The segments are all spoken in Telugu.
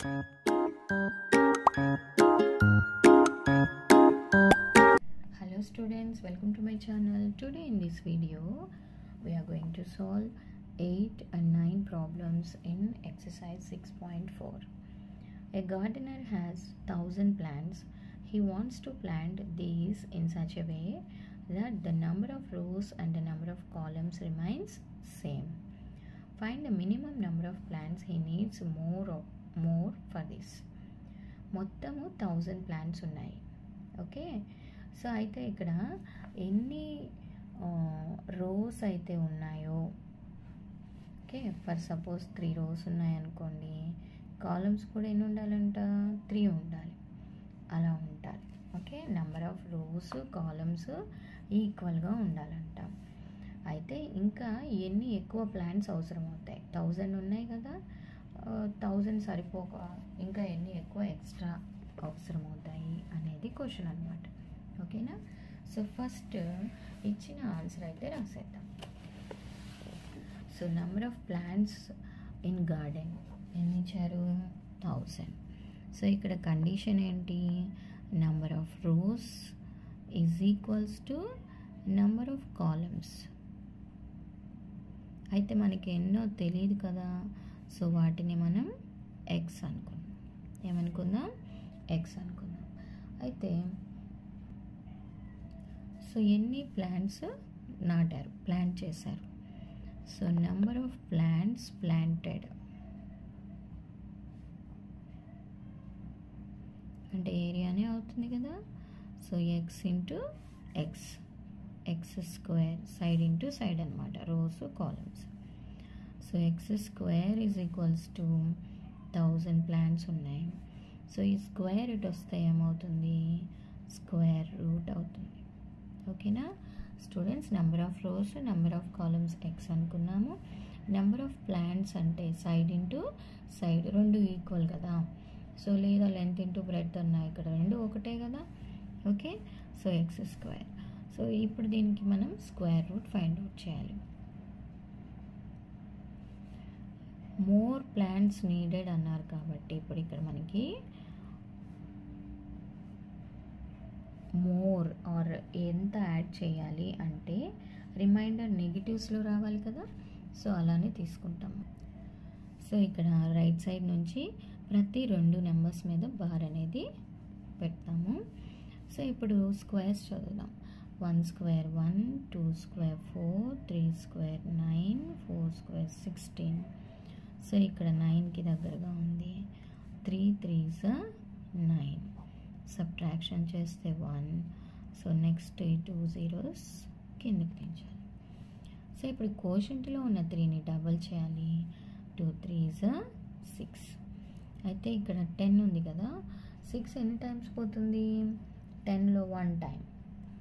Hello students, welcome to my channel. Today in this video we are going to solve 8 and 9 problems in exercise 6.4. A gardener has 1000 plants. He wants to plant these in such a way that the number of rows and the number of columns remains same. Find the minimum number of plants he needs more for this. మొత్తము 1000 ప్లాంట్స్ ఉన్నాయి. ఓకే, సో అయితే ఇక్కడ ఎన్ని రోస్ అయితే ఉన్నాయో, ఓకే, ఫర్ సపోజ్ 3 రోస్ ఉన్నాయనుకోండి, కాలమ్స్ కూడా ఎన్ని ఉండాలంట, 3 ఉండాలి. అలా ఉండాలి. Okay, number of rows columns ఈక్వల్గా ఉండాలంట. అయితే ఇంకా ఎన్ని ఎక్కువ ప్లాంట్స్ అవసరం అవుతాయి, 1000 ఉన్నాయి కదా, 1000 సరిపోక ఇంకా ఎన్ని ఎక్కువ ఎక్స్ట్రా అవసరం అవుతాయి అనేది క్వశ్చన్ అనమాట. ఓకేనా, సో ఫస్ట్ ఇచ్చిన ఆన్సర్ అయితే రాసేద్దాం. So number of plants in garden ఎన్ని ఇచ్చారు, 1000. సో ఇక్కడ కండిషన్ ఏంటి, number of rows is equals to number of columns. అయితే మనకి ఎన్నో తెలియదు కదా, సో వాటిని మనం ఎక్స్ అనుకుందాం. ఏమనుకుందాం, ఎక్స్ అనుకుందాం. అయితే సో ఎన్ని ప్లాంట్స్ నాటారు, ప్లాంట్ చేశారు. So number of plants planted అంటే ఏరియానే అవుతుంది కదా. So x into x, x square, side into side అనమాట, rows columns. So x square is equals to 1000 plants ఉన్నాయి. సో ఈ స్క్వేర్ ఇటు వస్తే ఏమవుతుంది, స్క్వేర్ రూట్ అవుతుంది. ఓకేనా students, number of rows number of columns x అనుకున్నాము. నెంబర్ ఆఫ్ ప్లాంట్స్ అంటే సైడ్ ఇంటూ సైడ్, రెండు ఈక్వల్ కదా. సో లేదా లెంత్ ఇంటూ బ్రెడ్త్ ఉన్నాయి, ఇక్కడ రెండు ఒకటే కదా. Okay, so x square. So ఇప్పుడు దీనికి మనం స్క్వేర్ రూట్ ఫైండ్ అవుట్ చేయాలి. మోర్ ప్లాంట్స్ నీడెడ్ అన్నారు కాబట్టి ఇప్పుడు ఇక్కడ మనకి మోర్ ఆర్ ఎంత యాడ్ చేయాలి అంటే రిమైండర్ నెగిటివ్స్లో రావాలి కదా. సో అలానే తీసుకుంటాము. సో ఇక్కడ రైట్ సైడ్ నుంచి ప్రతి 2 నెంబర్స్ మీద బార్ అనేది పెడతాము. సో ఇప్పుడు స్క్వేర్స్ చదువుదాం. 1 square 1, 2 square 4, 3 square 9, 4 square 16. So ఇక్కడ 9కి దగ్గరగా ఉంది. 3 3s 9, సబ్ట్రాక్షన్ చేస్తే 1. సో నెక్స్ట్ 2 zeros కిందకి దించాలి. సో ఇప్పుడు కోషంట్లో ఉన్న 3ని డబల్ చేయాలి. 2 3s 6. అయితే ఇక్కడ 10 ఉంది కదా, 6 ఎన్ని టైమ్స్ పోతుంది, 10లో 1 టైం,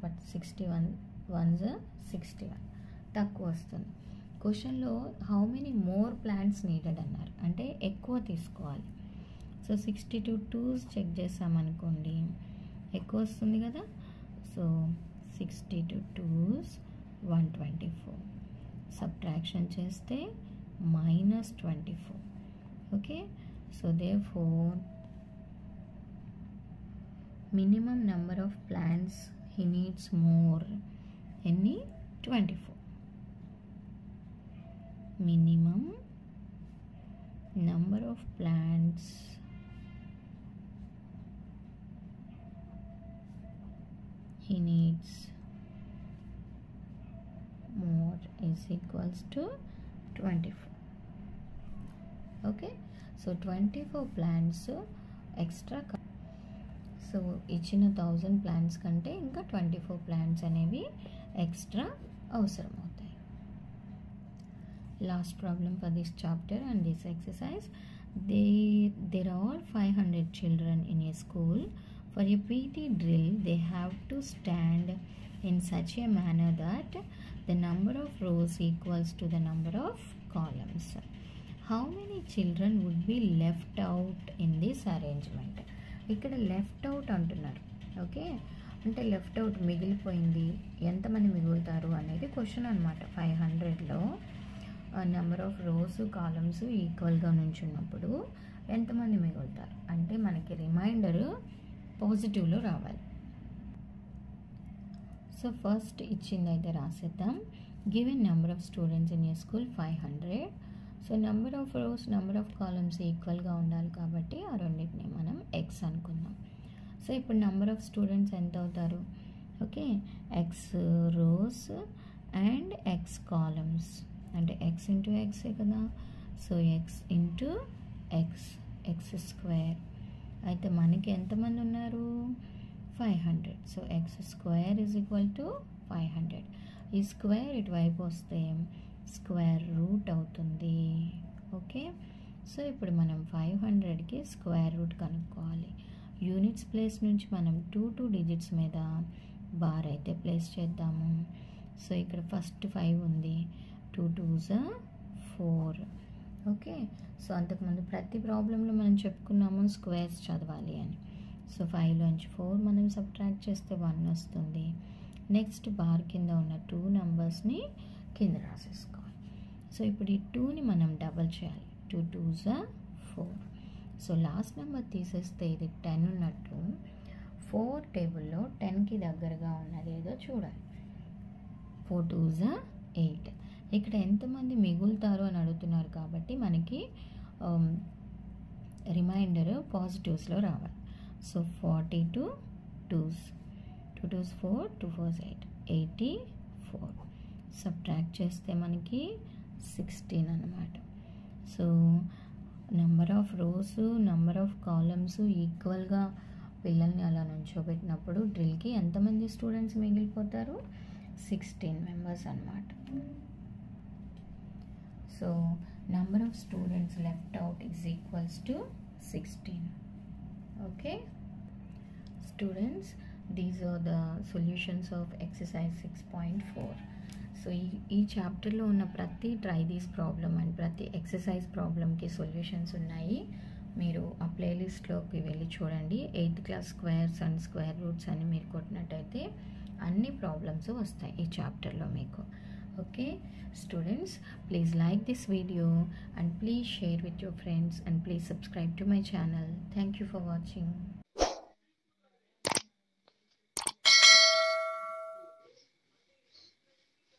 బట్ 61 1s 61 తక్కువ వస్తుంది. క్వశ్చన్లో how many more plants needed అన్నారు, అంటే ఎక్కువ తీసుకోవాలి. సో 62 2s చెక్ చేసామనుకోండి, ఎక్కువ వస్తుంది కదా. సో 62 2s 124, సబ్ట్రాక్షన్ చేస్తే -24. Okay, so therefore minimum number of plants he needs more, ఎన్ని 24. minimum number of plants he needs more is equals to 24. okay, so 24 plants extra. So ఇచ్చిన 1000 ప్లాంట్స్ కంటే ఇంకా 24 ప్లాంట్స్ అనేవి ఎక్స్ట్రా అవసరం అవుతాయి. Last problem for this chapter and this exercise. There are 500 children in a school. For a PT drill, they have to stand in such a manner that the number of rows equals to the number of columns. How many children would be left out in this arrangement? ఇక్కడ లెఫ్ట్ అవుట్ అంటున్నారు. ఓకే, అంటే లెఫ్ట్ అవుట్ మిగిలిపోయింది, ఎంతమంది మిగులుతారు అనేది క్వశ్చన్ అనమాట. 500లో నెంబర్ ఆఫ్ రోస్ కాలమ్స్ ఈక్వల్గా నుంచున్నప్పుడు ఎంతమంది మిగులుతారు అంటే మనకి రిమైండర్ పాజిటివ్లో రావాలి. సో ఫస్ట్ ఇచ్చిందైతే రాసేద్దాం. Given number of students in a school 500. So number of rows number of columns ఈక్వల్గా ఉండాలి కాబట్టి ఆ రెండింటిని మనం ఎక్స్ అనుకుందాం. సో ఇప్పుడు నెంబర్ ఆఫ్ స్టూడెంట్స్ ఎంత అవుతారు? Okay, X rows and X columns అంటే ఎక్స్ ఇంటూ ఎక్సే కదా. So x into x, x square. అయితే మనకి ఎంతమంది ఉన్నారు? 500. So x square is equal to 500. ఈ స్క్వేర్ ఇటువైపు వస్తే స్క్వేర్ రూట్ అవుతుంది. ఓకే, సో ఇప్పుడు మనం 500కి స్క్వేర్ రూట్ కనుక్కోవాలి. యూనిట్స్ ప్లేస్ నుంచి మనం 2 డిజిట్స్ మీద బార్ అయితే ప్లేస్ చేద్దాము. సో ఇక్కడ ఫస్ట్ 5 ఉంది, 2 2s 4. ఓకే, సో అంతకుముందు ప్రతి ప్రాబ్లంలో మనం చెప్పుకున్నాము స్క్వేర్స్ చదవాలి అని. సో 5లోంచి 4 మనం సబ్ట్రాక్ట్ చేస్తే 1 వస్తుంది. నెక్స్ట్ బార్ కింద ఉన్న 2 నెంబర్స్ని కింద రాసేసుకోవాలి. సో ఇప్పుడు ఈ 2ని మనం డబల్ చేయాలి. 2 2s 4. సో లాస్ట్ నెంబర్ తీసేస్తే ఇది 10 ఉన్నట్టు 4 టేబుల్లో 10కి దగ్గరగా ఉన్నది ఏదో చూడాలి. 4 2s 8. ఇక్కడ ఎంతమంది మిగులుతారు అని అడుగుతున్నారు కాబట్టి మనకి రిమైండర్ పాజిటివ్స్లో రావాలి. So 42 2s, 2 2s 4, 2 4s 8, 84. Subtract చేస్తే మనకి 16 అన్నమాట. So number of rows number of columns ఈక్వల్గా పిల్లల్ని అలా నుంచోబెట్టినప్పుడు డ్రిల్కి ఎంతమంది స్టూడెంట్స్ మిగిలిపోతారు? 16 మెంబర్స్ అన్నమాట. So number of students left out is equals to 16. Okay students, these are the solutions of exercise 6.4. So ఈ చాప్టర్లో ఉన్న ప్రతి ట్రై దీస్ ప్రాబ్లమ్ అండ్ ప్రతి ఎక్సర్సైజ్ ప్రాబ్లమ్కి సొల్యూషన్స్ ఉన్నాయి. మీరు ఆ ప్లేలిస్ట్లోకి వెళ్ళి చూడండి. 8th class squares and square roots అని మీరు కొట్టినట్టయితే అన్ని ప్రాబ్లమ్స్ వస్తాయి ఈ చాప్టర్లో మీకు. Okay students, please like this video and please share with your friends and please subscribe to my channel. Thank you for watching.